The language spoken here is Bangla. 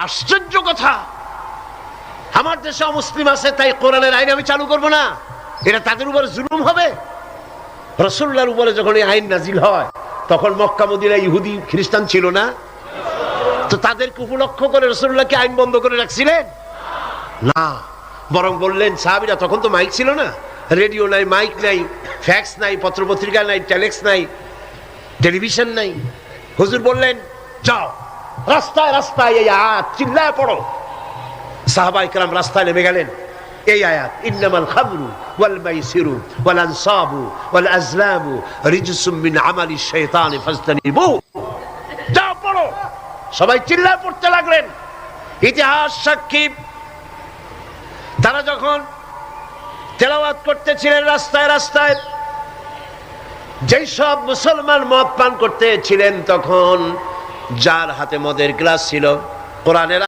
আশ্চর্য কথা, আমার দেশে মুসলিম আছে তাই কোরআনের আইন আমি চালু করব না, এটা তাদের উপর জুলুম হবে? রাসূলুল্লাহর উপরে যখন এই আইন নাজিল হয় তখন মক্কা মদিনায় ইহুদি খ্রিস্টান ছিল না? তো তাদেরকে উপলক্ষ করে রাসূলুল্লাহ কি আইন বন্ধ করে রাখছিলেন? না, বরং বললেন, সাহাবীরা তখন তো মাইক ছিল না, রেডিও নাই, মাইক নাই, ফ্যাক্স নাই, পত্রপত্রিকা নাই, টেলেক্স নাই, টেলিভিশন নাই। হুজুর বললেন, যাও রাস্তায় রাস্তায় এই আয়াত চিল্লায় পড়ো। সাহাবায়ে কেরাম রাস্তায় নেমে গেলেন। এই আয়াত, ইন্নামাল খামরু ওয়াল মাইসিরু ওয়াল আনসাবু ওয়াল আজলামু রিজসুম মিন আমালিশ শাইতানি ফাজতানিবু। যাও পড়ো। সবাই চিল্লায় পড়তে লাগলেন। ইতিহাস সাক্ষী, তারা যখন তেলাওয়াত করতেছিলেন রাস্তায় রাস্তায়, যেই সব মুসলমান মদ পান করতেছিলেন, তখন যার হাতে মদের গ্লাস ছিল কোরআনের